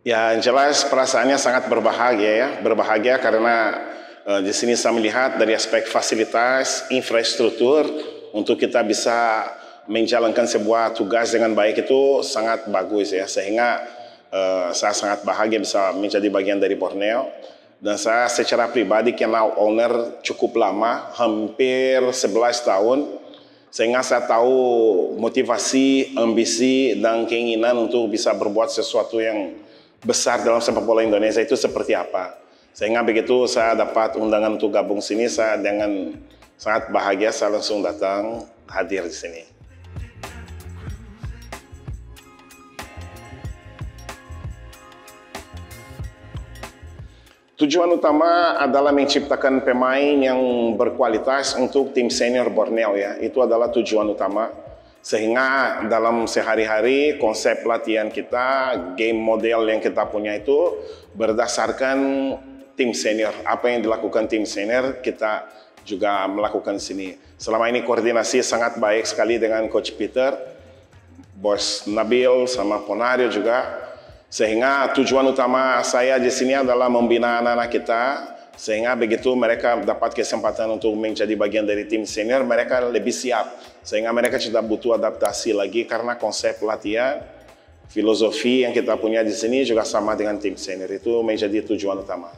Ya, yang jelas perasaannya sangat berbahagia ya, berbahagia karena di sini saya melihat dari aspek fasilitas, infrastruktur untuk kita bisa menjalankan sebuah tugas dengan baik itu sangat bagus ya, sehingga saya sangat bahagia bisa menjadi bagian dari Borneo. Dan saya secara pribadi kenal owner cukup lama, hampir 11 tahun, sehingga saya tahu motivasi, ambisi, dan keinginan untuk bisa berbuat sesuatu yang besar dalam sepak bola Indonesia itu seperti apa. Sehingga begitu saya dapat undangan untuk gabung sini, saya dengan sangat bahagia saya langsung datang hadir di sini. Tujuan utama adalah menciptakan pemain yang berkualitas untuk tim senior Borneo ya. Itu adalah tujuan utama. Sehingga dalam sehari-hari konsep latihan kita, game model yang kita punya itu berdasarkan tim senior. Apa yang dilakukan tim senior kita juga melakukan di sini. Selama ini koordinasi sangat baik sekali dengan Coach Peter, Bos Nabil sama Ponario juga. Sehingga tujuan utama saya di sini adalah membina anak-anak kita, sehingga begitu mereka dapat kesempatan untuk menjadi bagian dari tim senior, mereka lebih siap. Sehingga mereka tidak butuh adaptasi lagi karena konsep latihan, filosofi yang kita punya di sini juga sama dengan tim senior. Itu menjadi tujuan utama.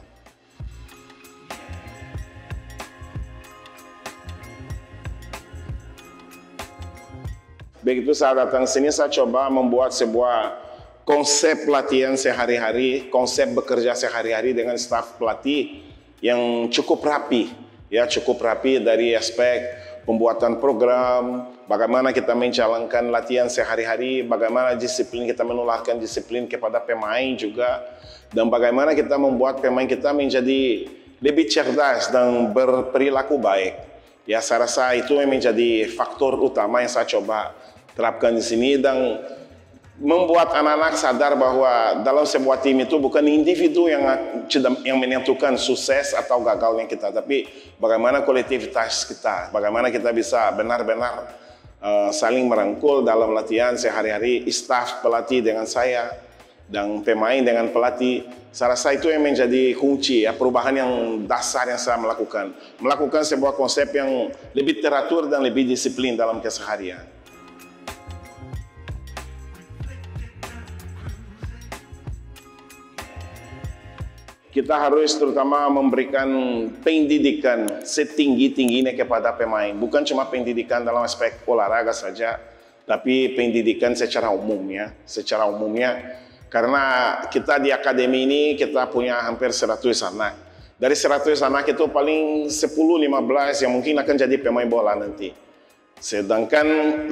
Begitu saya datang sini, saya coba membuat sebuah konsep latihan sehari-hari, konsep bekerja sehari-hari dengan staf pelatih yang cukup rapi, ya cukup rapi dari aspek pembuatan program, bagaimana kita menjalankan latihan sehari-hari, bagaimana disiplin kita menularkan disiplin kepada pemain juga, dan bagaimana kita membuat pemain kita menjadi lebih cerdas dan berperilaku baik. Ya saya rasa itu yang menjadi faktor utama yang saya coba terapkan di sini dan membuat anak-anak sadar bahwa dalam sebuah tim itu bukan individu yang menentukan sukses atau gagalnya kita, tapi bagaimana kolektivitas kita, bagaimana kita bisa benar-benar saling merangkul dalam latihan sehari-hari, staf pelatih dengan saya dan pemain dengan pelatih. Saya rasa itu yang menjadi kunci ya, perubahan yang dasar yang saya melakukan sebuah konsep yang lebih teratur dan lebih disiplin dalam keseharian. Kita harus terutama memberikan pendidikan setinggi-tingginya kepada pemain. Bukan cuma pendidikan dalam aspek olahraga saja, tapi pendidikan secara umumnya. Karena kita di akademi ini kita punya hampir 100 anak. Dari 100 anak itu paling 10-15 yang mungkin akan jadi pemain bola nanti. Sedangkan 85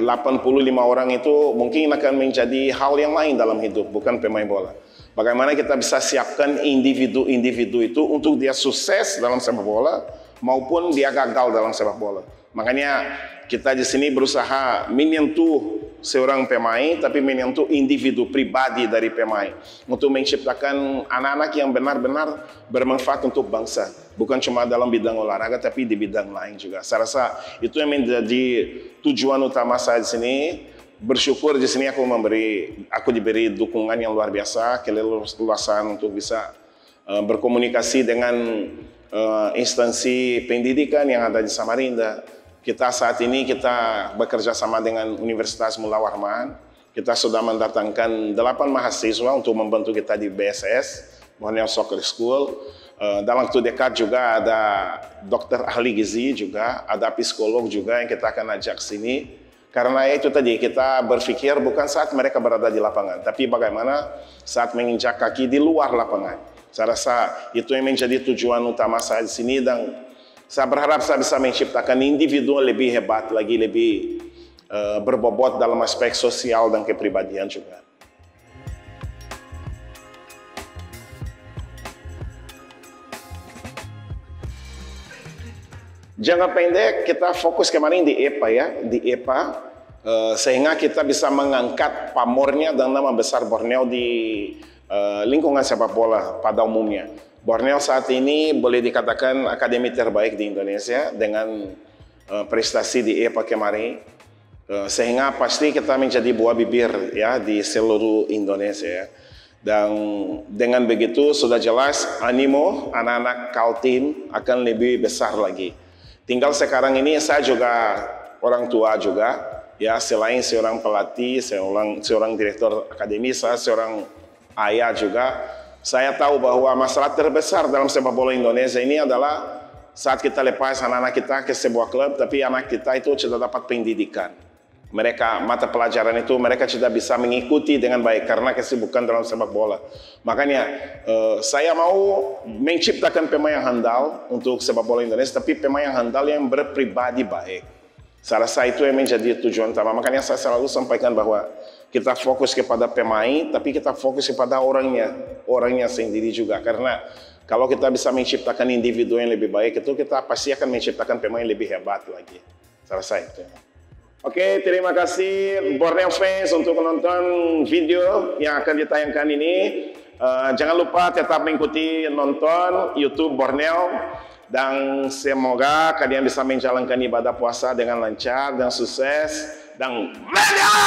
orang itu mungkin akan menjadi hal yang lain dalam hidup, bukan pemain bola. Bagaimana kita bisa siapkan individu-individu itu untuk dia sukses dalam sepak bola maupun dia gagal dalam sepak bola. Makanya kita di sini berusaha menyentuh seorang pemain, tapi menyentuh individu pribadi dari pemain untuk menciptakan anak-anak yang benar-benar bermanfaat untuk bangsa. Bukan cuma dalam bidang olahraga, tapi di bidang lain juga. Saya rasa itu yang menjadi tujuan utama saya di sini. Bersyukur di sini aku diberi dukungan yang luar biasa, keleluasan untuk bisa berkomunikasi dengan instansi pendidikan yang ada di Samarinda. Kita saat ini kita bekerja sama dengan Universitas Mullah Warman. Kita sudah mendatangkan 8 mahasiswa untuk membantu kita di BSS, Borneo Soccer School. Dalam waktu dekat juga ada dokter ahli gizi juga, ada psikolog juga yang kita akan ajak sini. Karena itu tadi kita berpikir bukan saat mereka berada di lapangan, tapi bagaimana saat menginjak kaki di luar lapangan. Saya rasa itu yang menjadi tujuan utama saya di sini dan saya berharap saya bisa menciptakan individu lebih hebat lagi, lebih berbobot dalam aspek sosial dan kepribadian juga. Jangka pendek kita fokus kemarin di EPA ya, di EPA sehingga kita bisa mengangkat pamornya dan nama besar Borneo di lingkungan sepak bola pada umumnya. Borneo saat ini boleh dikatakan akademi terbaik di Indonesia dengan prestasi di EPA kemarin, sehingga pasti kita menjadi buah bibir ya di seluruh Indonesia ya. Dan dengan begitu sudah jelas animo anak-anak Kaltim akan lebih besar lagi. Tinggal sekarang ini saya juga orang tua juga, ya selain seorang pelatih, seorang direktur akademi, saya seorang ayah juga. Saya tahu bahwa masalah terbesar dalam sepak bola Indonesia ini adalah saat kita lepas anak-anak kita ke sebuah klub, tapi anak kita itu tidak dapat pendidikan. Mereka mata pelajaran itu mereka tidak bisa mengikuti dengan baik karena kesibukan dalam sepak bola. Makanya saya mau menciptakan pemain yang handal untuk sepak bola Indonesia, tapi pemain yang handal yang berpribadi baik. Saya rasa itu yang menjadi tujuan utama. Makanya saya selalu sampaikan bahwa kita fokus kepada pemain, tapi kita fokus kepada orangnya sendiri juga. Karena kalau kita bisa menciptakan individu yang lebih baik itu, kita pasti akan menciptakan pemain yang lebih hebat lagi. Saya rasa itu. Oke, terima kasih Borneo fans untuk menonton video yang akan ditayangkan ini. Jangan lupa tetap mengikuti nonton YouTube Borneo dan semoga kalian bisa menjalankan ibadah puasa dengan lancar dan sukses dan merdeka!